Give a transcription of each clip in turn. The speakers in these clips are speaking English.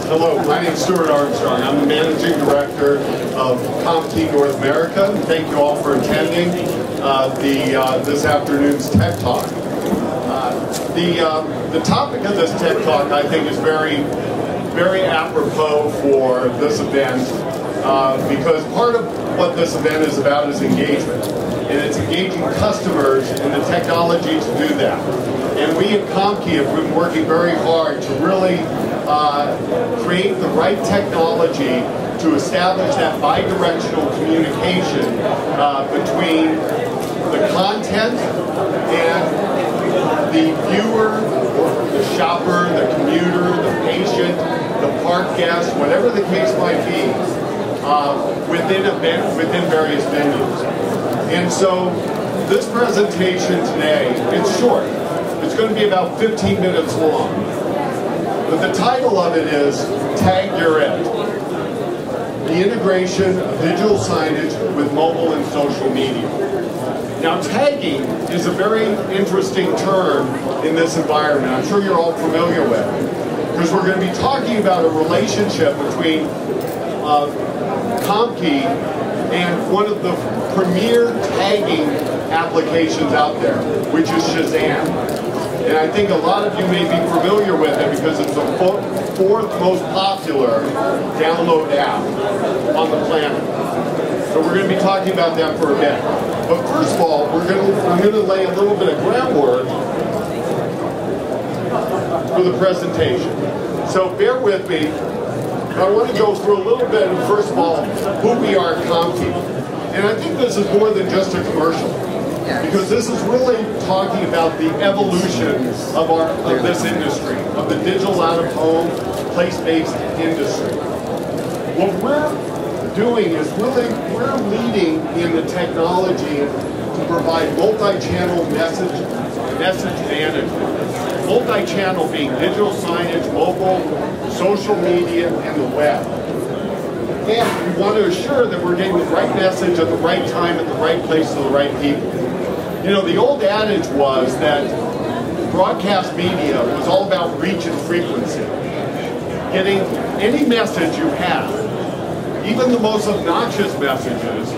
Hello, my name is Stuart Armstrong. I'm the Managing Director of ComQi North America. Thank you all for attending this afternoon's Tech Talk. The topic of this Tech Talk, I think, is very apropos for this event because part of what this event is about is engagement. And it's engaging customers in the technology to do that. And we at ComQi have been working very hard to really create the right technology to establish that bi-directional communication between the content and the viewer, the shopper, the commuter, the patient, the park guest, whatever the case might be, within various venues. And so this presentation today, it's short. It's going to be about 15 minutes long. But the title of it is Tag Your Ed. The integration of digital signage with mobile and social media. Now tagging is a very interesting term in this environment. I'm sure you're all familiar with it. Because we're going to be talking about a relationship between ComQi and one of the premier tagging applications out there, which is Shazam. And I think a lot of you may be familiar with it because it's the fourth most popular download app on the planet. So we're going to be talking about that for a bit. But first of all, I'm going to lay a little bit of groundwork for the presentation. So bear with me. I want to go through a little bit of, first of all, who we are at ComQi. And I think this is more than just a commercial. Because this is really talking about the evolution of this industry, of the digital out-of-home, place-based industry. What we're doing is we're leading in the technology to provide multi-channel message management. Multi-channel being digital signage, mobile, social media, and the web. And we want to assure that we're getting the right message at the right time, at the right place, to the right people. You know, the old adage was that broadcast media was all about reach and frequency. Getting any message you have, even the most obnoxious messages,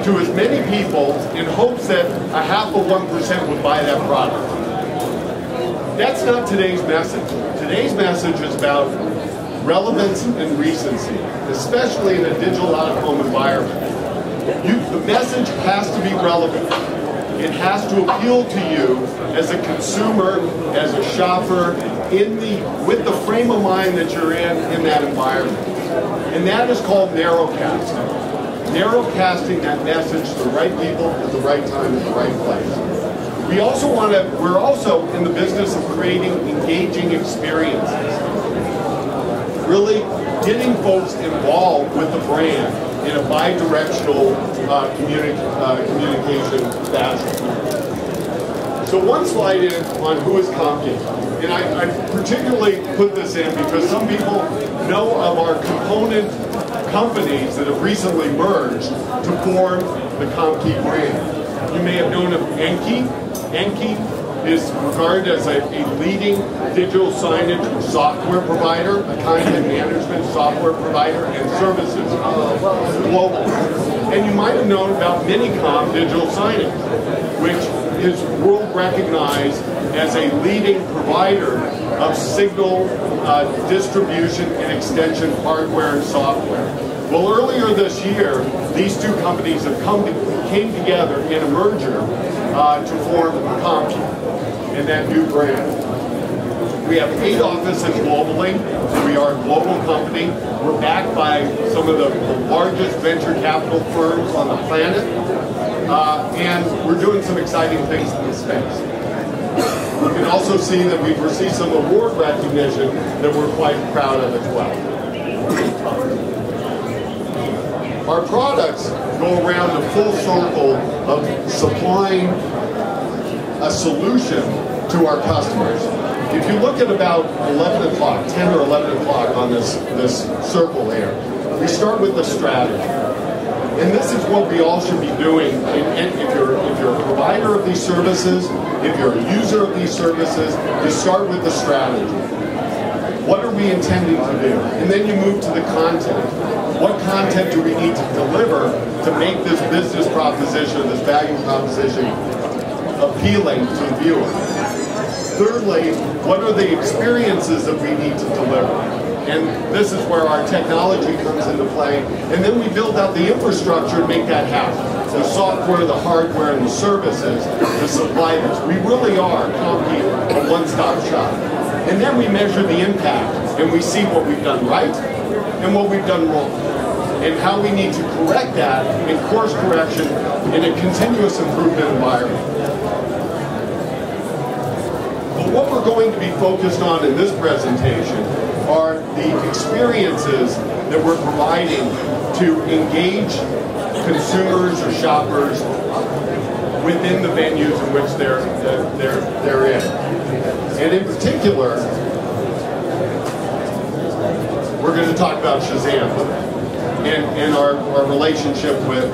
to as many people in hopes that a half of 1% would buy that product. That's not today's message. Today's message is about relevance and recency, especially in a digital out-of-home environment. The message has to be relevant. It has to appeal to you as a consumer, as a shopper, with the frame of mind that you're in that environment. And that is called narrowcasting. Narrowcasting that message to the right people at the right time at the right place. We're also in the business of creating engaging experiences. Really getting folks involved with the brand in a bi-directional communication fashion. So one slide in on who is ComQi. And I particularly put this in because some people know of our component companies that have recently merged to form the ComQi brand. You may have known of Enki. Enki is regarded as a leading digital signage software provider, a content management software provider, and services global. And you might have known about Minicom digital signage, which is world recognized as a leading provider of signal distribution and extension hardware and software. Well, earlier this year, these two companies came together in a merger to form ComQi and that new brand. We have 8 offices globally. We are a global company. We're backed by some of the largest venture capital firms on the planet. And we're doing some exciting things in this space. You can also see that we've received some award recognition that we're quite proud of as well. Our products go around the full circle of supplying a solution to our customers. If you look at about 11 o'clock, 10 or 11 o'clock on this circle here, we start with the strategy. And this is what we all should be doing. If you're a provider of these services, if you're a user of these services, you start with the strategy. What are we intending to do? And then you move to the content. What content do we need to deliver to make this business proposition, this value proposition, appealing to the viewer? Thirdly, what are the experiences that we need to deliver? And this is where our technology comes into play. And then we build out the infrastructure to make that happen. The software, the hardware, and the services to supply this. We really are ComQi, a one-stop shop. And then we measure the impact, and we see what we've done right and what we've done wrong, and how we need to correct that in course correction in a continuous improvement environment. But what we're going to be focused on in this presentation are the experiences that we're providing to engage consumers or shoppers within the venues in which they're in. And in particular, we're going to talk about Shazam and our relationship with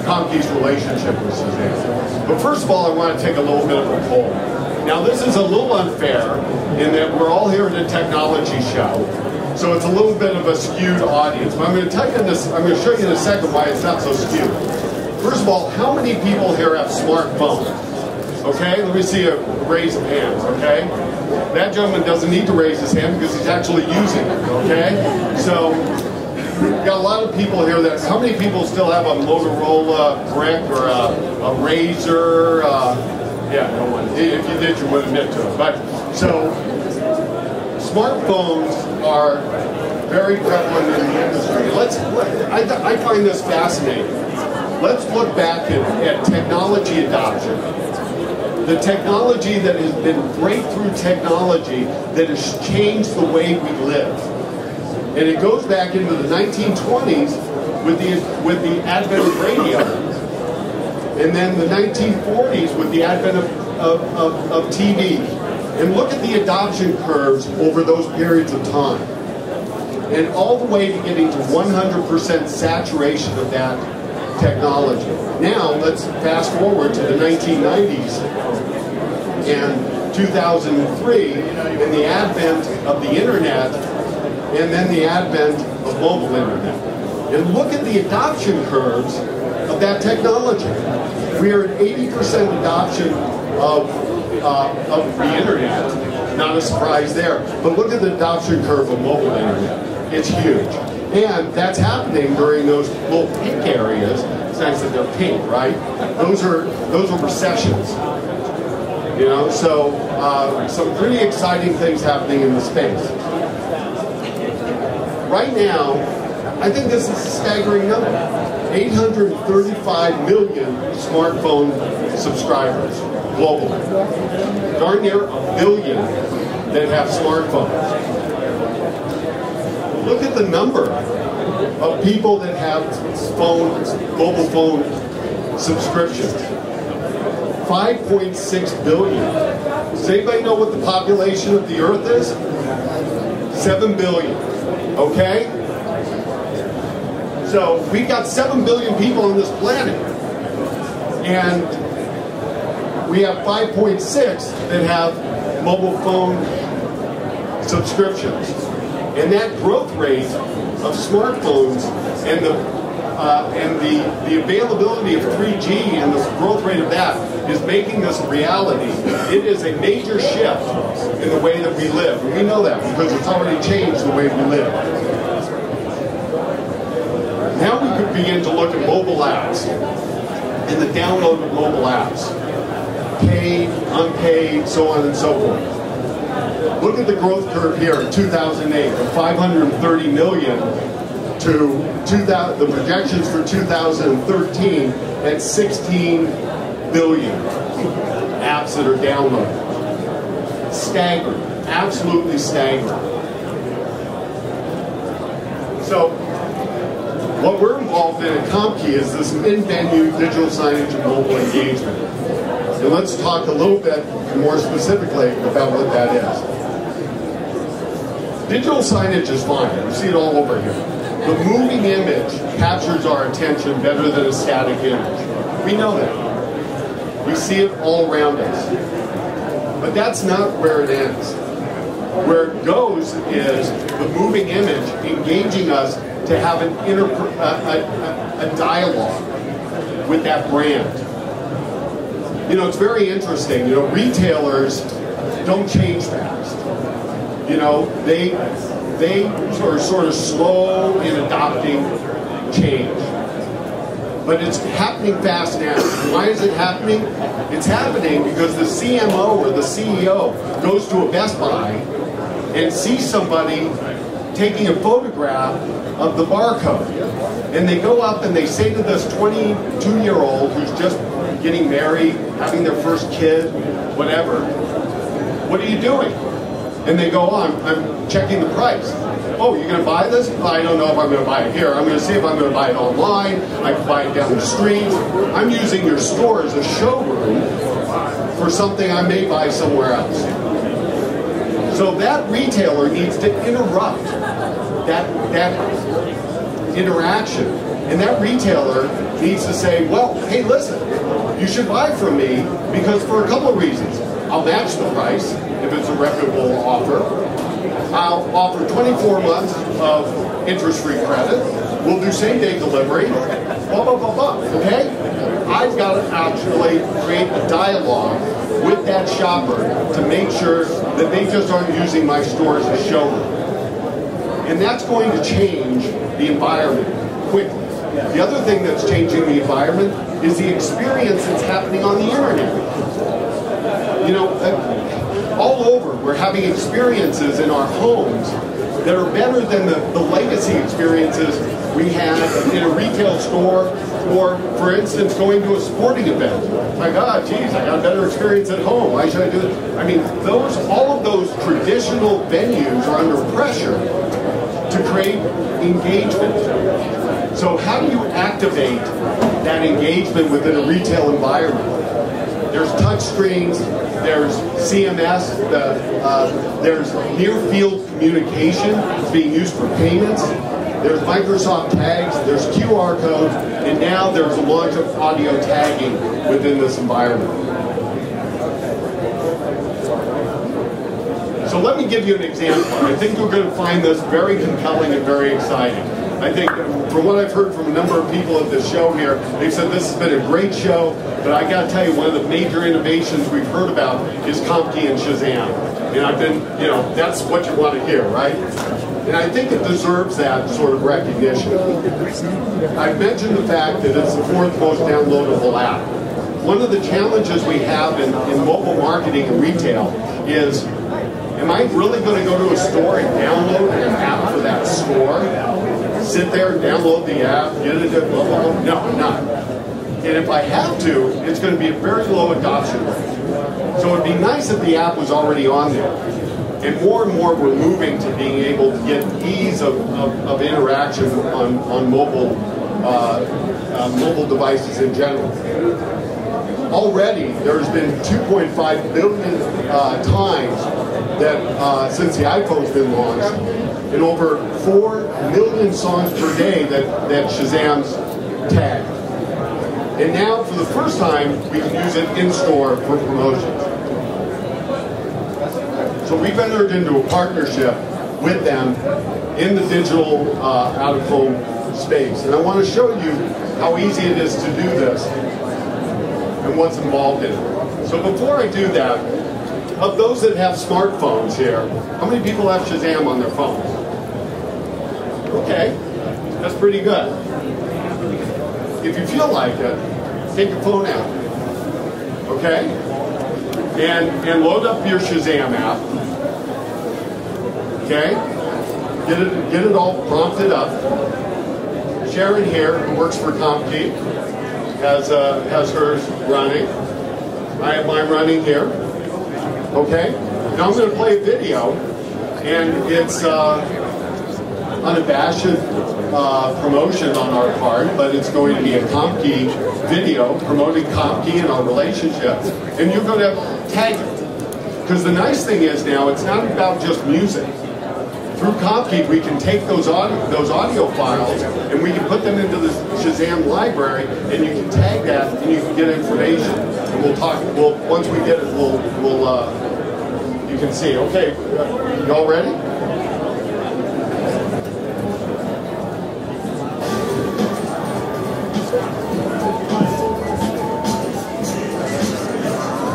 ComQi's relationship with Shazam. But first of all, I want to take a little bit of a poll. Now, this is a little unfair in that we're all here at a technology show, so it's a little bit of a skewed audience. But I'm going to tell you this. I'm going to show you in a second why it's not so skewed. First of all, how many people here have smartphones? Okay, let me see a raise of hands, okay? That gentleman doesn't need to raise his hand because he's actually using it, okay? So, we've got a lot of people here that, how many people still have a Motorola brick or a Razor? Yeah, no one. If you did, you would admit to it. But, so, smartphones are very prevalent in the industry. I find this fascinating. Let's look back at technology adoption. The technology that has been breakthrough technology that has changed the way we live. And it goes back into the 1920s with the advent of radio. And then the 1940s with the advent of TV. And look at the adoption curves over those periods of time. And all the way to getting to 100% saturation of that technology. Now, let's fast forward to the 1990s and 2003 and the advent of the internet and then the advent of mobile internet. And look at the adoption curves of that technology. We are at 80% adoption of the internet. Not a surprise there. But look at the adoption curve of mobile internet. It's huge. And that's happening during those little pink areas. It's nice that they're pink, right? Those are recessions. You know, so some pretty exciting things happening in the space. Right now, I think this is a staggering number. 835 million smartphone subscribers globally. Darn near a billion that have smartphones. Look at the number of people that have mobile phone subscriptions. 5.6 billion. Does anybody know what the population of the Earth is? 7 billion. Okay? So we've got 7 billion people on this planet. And we have 5.6 that have mobile phone subscriptions. And that growth rate of smartphones and the availability of 3G and the growth rate of that is making this a reality. It is a major shift in the way that we live. And we know that because it's already changed the way we live. Now we could begin to look at mobile apps and the download of mobile apps. Paid, unpaid, so on and so forth. Look at the growth curve here in 2008, from 530 million to the projections for 2013 at 16 billion apps that are downloaded. Staggering, absolutely staggering. So, what we're involved in at ComQi is this in-venue digital signage and mobile engagement. And let's talk a little bit more specifically about what that is. Digital signage is fine. You see it all over here. The moving image captures our attention better than a static image. We know that. We see it all around us. But that's not where it ends. Where it goes is the moving image engaging us to have an a dialogue with that brand. You know, it's very interesting. You know, retailers don't change fast. You know, they are sort of slow in adopting change. But it's happening fast now. Why is it happening? It's happening because the CMO or the CEO goes to a Best Buy and sees somebody taking a photograph of the barcode. And they go up and they say to this 22-year-old who's just getting married, having their first kid, whatever, "What are you doing?" And they go, "Oh, I'm checking the price." "Oh, you're going to buy this?" "I don't know if I'm going to buy it here. I'm going to see if I'm going to buy it online. I can buy it down the street. I'm using your store as a showroom for something I may buy somewhere else." So that retailer needs to interrupt that interaction. And that retailer needs to say, "Well, hey, listen, you should buy from me because for a couple of reasons. I'll match the price if it's a reputable offer. I'll offer 24 months of interest-free credit. We'll do same-day delivery, blah, blah, blah, blah," okay? I've got to actually create a dialogue with that shopper to make sure that they just aren't using my store as a showroom. And that's going to change the environment quickly. The other thing that's changing the environment is the experience that's happening on the internet. You know, all over, we're having experiences in our homes that are better than the legacy experiences we had in a retail store, or, for instance, going to a sporting event. My God, geez, I got a better experience at home. Why should I do it? I mean, all of those traditional venues are under pressure to create engagement. So how do you activate that engagement within a retail environment? There's touch screens, there's CMS, there's near-field communication. It's being used for payments. There's Microsoft tags, there's QR codes, and now there's a launch of audio tagging within this environment. So let me give you an example. I think you're going to find this very compelling and very exciting. I think from what I've heard from a number of people at this show here, they've said this has been a great show, but I got to tell you, one of the major innovations we've heard about is ComQi and Shazam. And I've been, you know, that's what you want to hear, right? And I think it deserves that sort of recognition. I've mentioned the fact that it's the 4th most downloadable app. One of the challenges we have in mobile marketing and retail is, am I really going to go to a store and download an app for that store? Sit there, download the app, get it, blah, blah, blah. No, I'm not. And if I have to, it's going to be a very low adoption rate. So it'd be nice if the app was already on there. And more we're moving to being able to get ease of interaction on mobile devices in general. Already, there's been 2.5 billion times that since the iPhone's been launched, and over 4 million songs per day that Shazam's tagged. And now, for the first time, we can use it in-store for promotions. So we've entered into a partnership with them in the digital out-of-home space. And I want to show you how easy it is to do this and what's involved in it. So before I do that, of those that have smartphones here, how many people have Shazam on their phones? Okay, that's pretty good. If you feel like it, take your phone out, okay? And load up your Shazam app, okay? Get it all prompted up. Sharon here, who works for ComQi, has hers running. I have mine running here, okay? Now I'm going to play a video, and it's unabashed promotion on our part, but it's going to be a ComQi video promoting ComQi and our relationship, and you're going to tag it. Because the nice thing is now, it's not about just music. Through ComQi, we can take those audio files and we can put them into the Shazam library, and you can tag that and you can get information. And we'll talk. Once we get it, we'll you can see. Okay, y'all ready?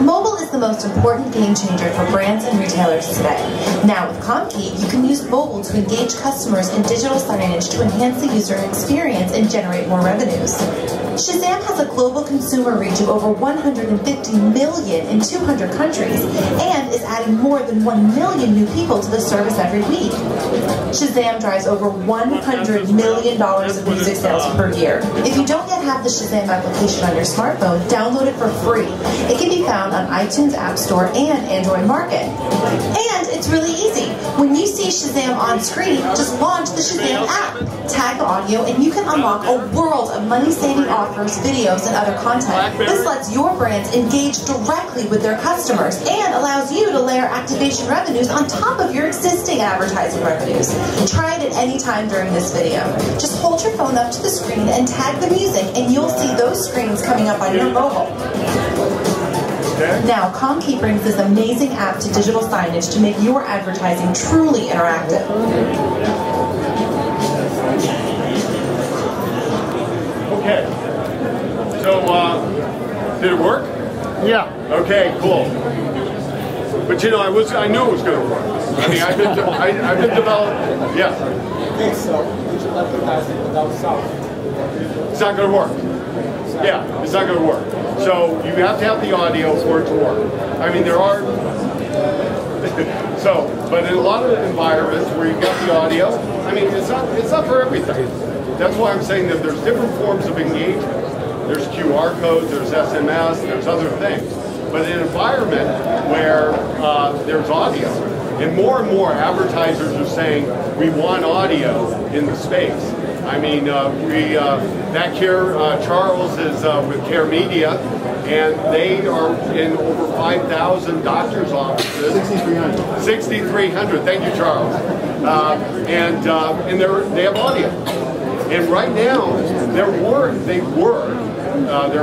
Mobile is the most important game changer for brands and retailers today. Now with ComQi, you can use mobile to engage customers in digital signage to enhance the user experience and generate more revenues. Shazam has a global consumer reach of over 150 million in 200 countries and is adding more than 1 million new people to the service every week. Shazam drives over $100 million of music sales per year. If you don't yet have the Shazam application on your smartphone, download it for free. It can be found on iTunes App Store and Android Market. And it's really easy. When you see Shazam on screen, just launch the Shazam app, tag audio, and you can unlock a world of money-saving offers, videos, and other content. This lets your brands engage directly with their customers and allows you to layer activation revenues on top of your existing advertising revenues. Try it at any time during this video. Just hold your phone up to the screen and tag the music, and you'll see those screens coming up on your mobile. Now, ComQi brings this amazing app to digital signage to make your advertising truly interactive. Okay. So, did it work? Yeah. Okay, cool. But you know, I knew it was going to work. I mean, I've been developing. Yeah. Okay, so you should advertise it without sound. It's not going to work. Yeah, it's not going to work. So you have to have the audio for it to work. I mean, there are. But in a lot of environments where you've got the audio, I mean, it's not for everything. That's why I'm saying that there's different forms of engagement. There's QR codes, there's SMS, there's other things. But in an environment where there's audio, and more advertisers are saying we want audio in the space. I mean, back here, Charles is with Care Media, and they are in over 5,000 doctors' offices. 6,300. 6,300. Thank you, Charles. And they have audio. And right now, they're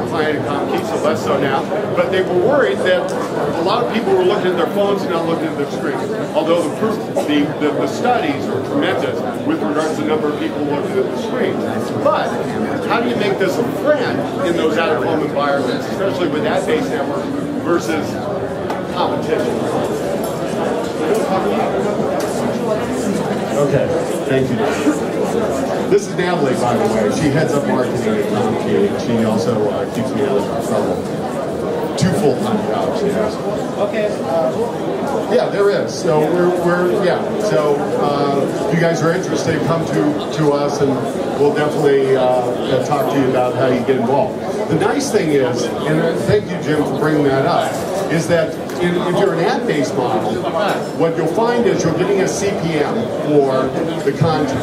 applying to ComQi, so less so now. But they were worried that a lot of people were looking at their phones and not looking at their screens. Although the proof, the studies are tremendous with regards to the number of people looking at the screens. But how do you make this a friend in those out-of-home environments, especially with ad-based networks versus competition? Okay, thank you. This is Natalie, by the way. She heads up marketing at ComQi, and she also keeps me out of trouble. 2 full-time jobs, she has. Okay. Yeah, there is. So So if you guys are interested, come to us, and we'll definitely talk to you about how you get involved. The nice thing is, and thank you, Jim, for bringing that up, is that if you're an ad-based model, what you'll find is you're getting a CPM for the content,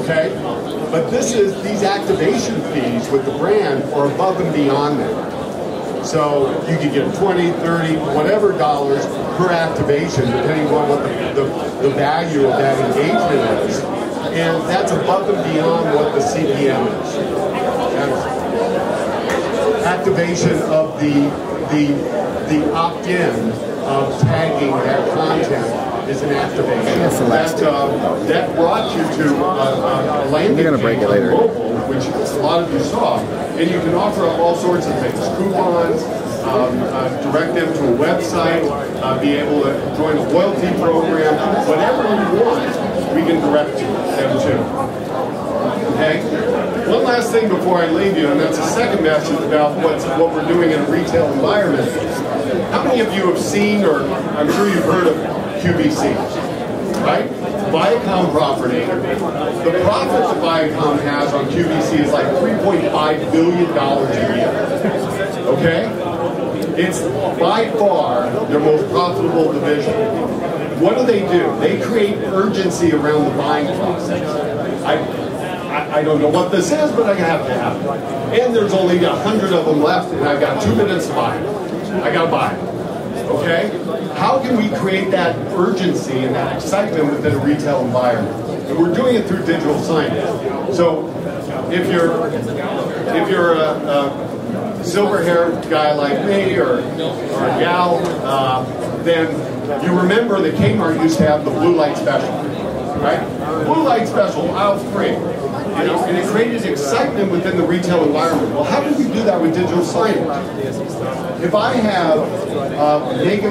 okay? But these activation fees with the brand are above and beyond that. So you can get 20, 30, whatever dollars per activation, depending on what the value of that engagement is. And that's above and beyond what the CPM is. That's activation of the opt-in of tagging that content is an activation. That brought you to a landing page on mobile, which a lot of you saw. And you can offer up all sorts of things, coupons, direct them to a website, be able to join a loyalty program, whatever you want, we can direct them to. Okay? One last thing before I leave you, and that's the second message about what we're doing in a retail environment. How many of you have seen, or I'm sure you've heard of QVC, right? Viacom property. The profit that Viacom has on QVC is like $3.5 billion a year. Okay? It's by far their most profitable division. What do? They create urgency around the buying process. I don't know what this is, but I have to have it. And there's only 100 of them left, and I've got 2 minutes to buy it. I got to buy it. Okay? How can we create that urgency and that excitement within a retail environment? And we're doing it through digital signage. So if you're a silver-haired guy like me or a gal, then You remember that Kmart used to have the blue light special, right? Blue light special, aisle 3. You know, and it created excitement within the retail environment. Well, how do we do that with digital signage? If I have a mega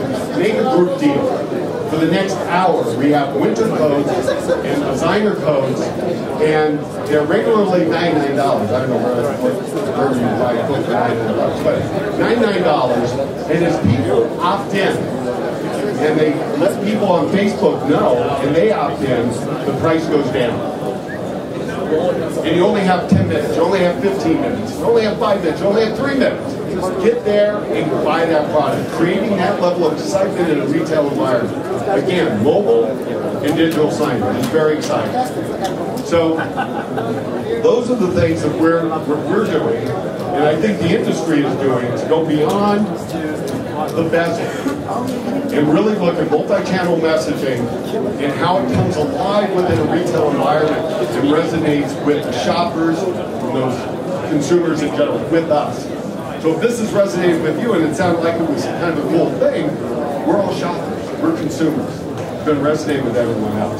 group deal for the next hour, we have winter coats and designer coats, and they're regularly $99. I don't know where you buy a coat for $99, but $99. And as people opt in, and they let people on Facebook know, and they opt in, the price goes down. And you only have 10 minutes, you only have 15 minutes, you only have 5 minutes, you only have 3 minutes. Get there and buy that product. Creating that level of excitement in a retail environment. Again, mobile and digital signage is very exciting. So those are the things that we're doing, and I think the industry is doing, to go beyond the bezel and really look at multi-channel messaging and how it comes alive within a retail environment and resonates with the shoppers and those consumers in general, with us. So if this has resonated with you and it sounded like it was kind of a cool thing, we're all shoppers, we're consumers. It's going to resonate with everyone else.